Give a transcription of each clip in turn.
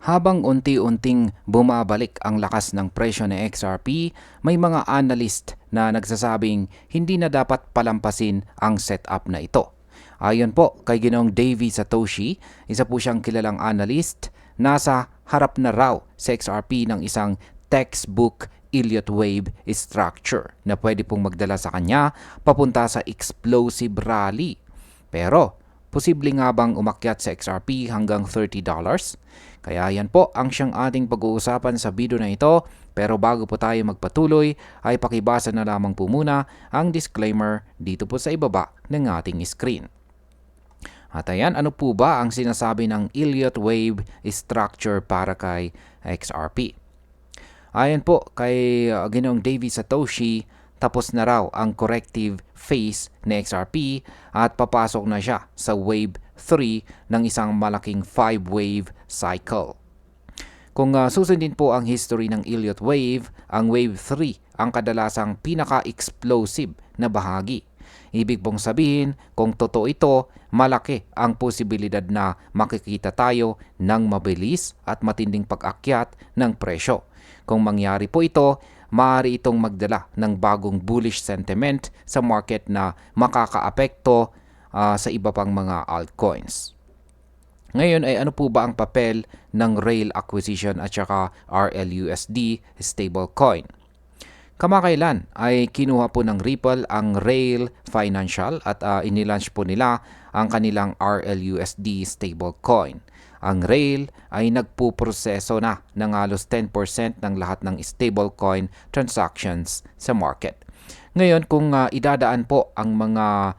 Habang unti-unting bumabalik ang lakas ng presyo ng XRP, may mga analyst na nagsasabing hindi na dapat palampasin ang setup na ito. Ayon po kay Ginoong Davey Satoshi, isa po siyang kilalang analyst, nasa harap na raw sa XRP ng isang textbook Elliott wave structure na pwede pong magdala sa kanya papunta sa explosive rally. Pero, posible nga bang umakyat sa XRP hanggang $30? Kaya yan po ang siyang ating pag-uusapan sa video na ito. Pero bago po tayo magpatuloy, ay pakibasa na lamang po muna ang disclaimer dito po sa ibaba ng ating screen. At ayan, ano po ba ang sinasabi ng Elliott wave structure para kay XRP? Ayon po kay Ginoong Davey Satoshi, tapos na raw ang corrective phase ni XRP at papasok na siya sa wave 3 ng isang malaking 5-wave cycle. Kung susundin po ang history ng Elliott wave, ang wave 3 ang kadalasang pinaka-explosive na bahagi. Ibig pong sabihin, kung totoo ito, malaki ang posibilidad na makikita tayo ng mabilis at matinding pag-akyat ng presyo. Kung mangyari po ito, maaari itong magdala ng bagong bullish sentiment sa market na makakaapekto sa iba pang mga altcoins. Ngayon ay ano po ba ang papel ng Rail Acquisition at saka RLUSD stablecoin? Kamakailan ay kinuha po ng Ripple ang Rail Financial at inilaunch po nila ang kanilang RLUSD stablecoin. Ang Rail ay nagpuproseso na ng halos 10% ng lahat ng stablecoin transactions sa market. Ngayon, kung idadaan po ang mga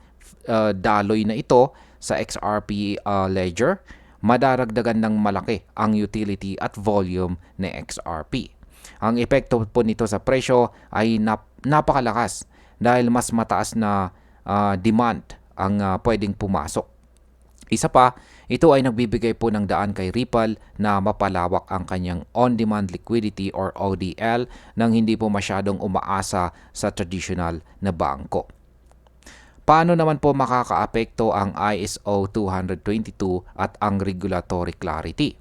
daloy na ito sa XRP ledger, madaragdagan ng malaki ang utility at volume ng XRP. Ang epekto po nito sa presyo ay napakalakas dahil mas mataas na demand ang pwedeng pumasok. Isa pa, ito ay nagbibigay po ng daan kay Ripple na mapalawak ang kanyang on-demand liquidity or ODL nang hindi po masyadong umaasa sa traditional na bangko. Paano naman po makakaapekto ang ISO 222 at ang regulatory clarity?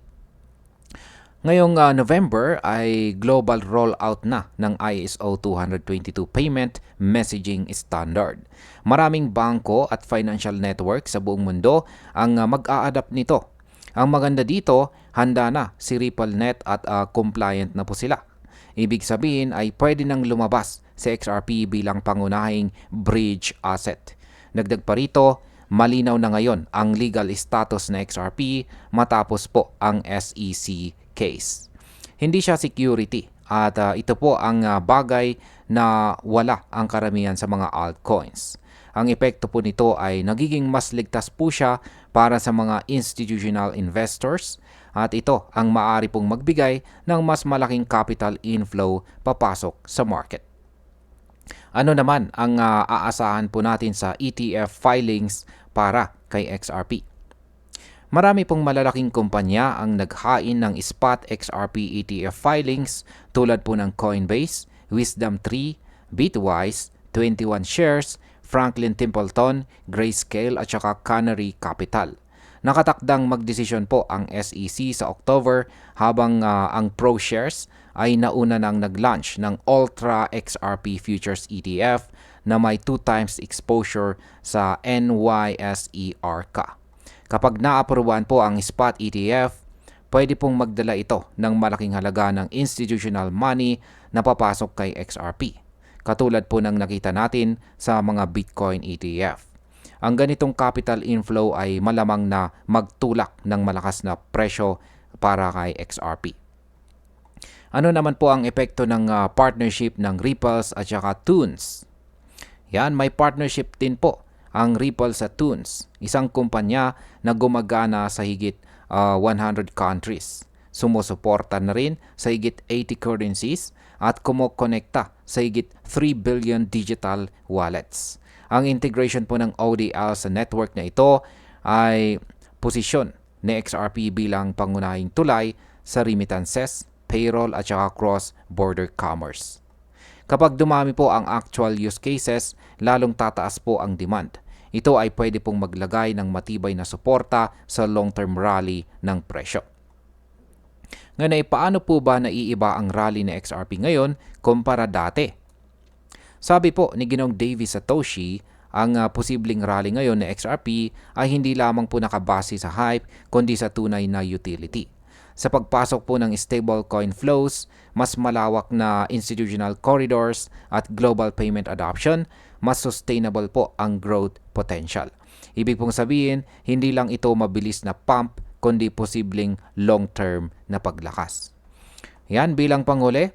Ngayong November ay global rollout na ng ISO 222 Payment Messaging Standard. Maraming bangko at financial network sa buong mundo ang mag-a-adapt nito. Ang maganda dito, handa na si RippleNet at compliant na po sila. Ibig sabihin ay pwede nang lumabas si XRP bilang pangunahing bridge asset. Dagdag pa rito, malinaw na ngayon ang legal status na XRP matapos po ang SEC case. Hindi siya security at ito po ang bagay na wala ang karamihan sa mga altcoins. Ang epekto po nito ay nagiging mas ligtas po siya para sa mga institutional investors at ito ang maaari pong magbigay ng mas malaking capital inflow papasok sa market. Ano naman ang aasahan po natin sa ETF filings para kay XRP? Marami pong malalaking kumpanya ang naghain ng spot XRP ETF filings tulad po ng Coinbase, Wisdom3, Bitwise, 21 Shares, Franklin Templeton, Grayscale at saka Canary Capital. Nakatakdang magdesisyon po ang SEC sa October habang ang ProShares ay nauna nang nag-launch ng Ultra XRP Futures ETF na may 2 times exposure sa NYSE-ARCA. Kapag naaprubahan po ang spot ETF, pwede pong magdala ito ng malaking halaga ng institutional money na papasok kay XRP. Katulad po ng nakita natin sa mga Bitcoin ETF. Ang ganitong capital inflow ay malamang na magtulak ng malakas na presyo para kay XRP. Ano naman po ang epekto ng partnership ng Ripples at saka Tunes? Yan, may partnership din po ang Ripple sa Tunes, isang kumpanya na gumagana sa higit 100 countries. Sumusuporta na rin sa higit 80 currencies at kumokonekta sa higit 3 billion digital wallets. Ang integration po ng ODL sa network na ito ay posisyon ni XRP bilang pangunahing tulay sa remittances, payroll at saka cross-border commerce. Kapag dumami po ang actual use cases, lalong tataas po ang demand. Ito ay pwede pong maglagay ng matibay na suporta sa long-term rally ng presyo. Ngayon, paano po ba naiiba ang rally ng XRP ngayon kumpara dati? Sabi po ni Ginoong Davis Satoshi, ang posibleng rally ngayon ng XRP ay hindi lamang po nakabase sa hype kundi sa tunay na utility. Sa pagpasok po ng stablecoin flows, mas malawak na institutional corridors at global payment adoption, mas sustainable po ang growth potential. Ibig pong sabihin, hindi lang ito mabilis na pump kundi posibleng long-term na paglakas. Yan, bilang panghuli,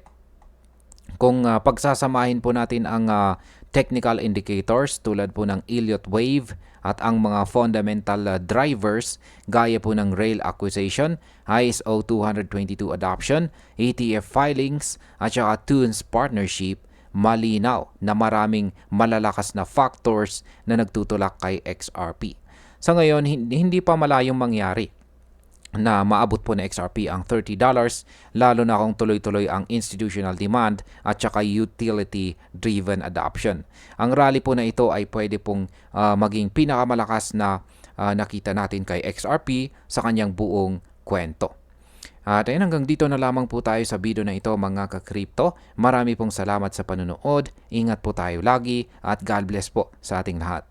kung pagsasamahin po natin ang technical indicators tulad po ng Elliott Wave at ang mga fundamental drivers gaya po ng rail acquisition, ISO 222 adoption, ETF filings at saka Tunes partnership, malinaw na maraming malalakas na factors na nagtutulak kay XRP. Sa ngayon, hindi pa malayong mangyari na maabot po na XRP ang $30 lalo na kung tuloy-tuloy ang institutional demand at saka utility-driven adoption. Ang rally po na ito ay pwede pong maging pinakamalakas na nakita natin kay XRP sa kanyang buong kwento. At ayun, hanggang dito na lamang po tayo sa video na ito mga ka-crypto. Marami pong salamat sa panonood. Ingat po tayo lagi at God bless po sa ating lahat.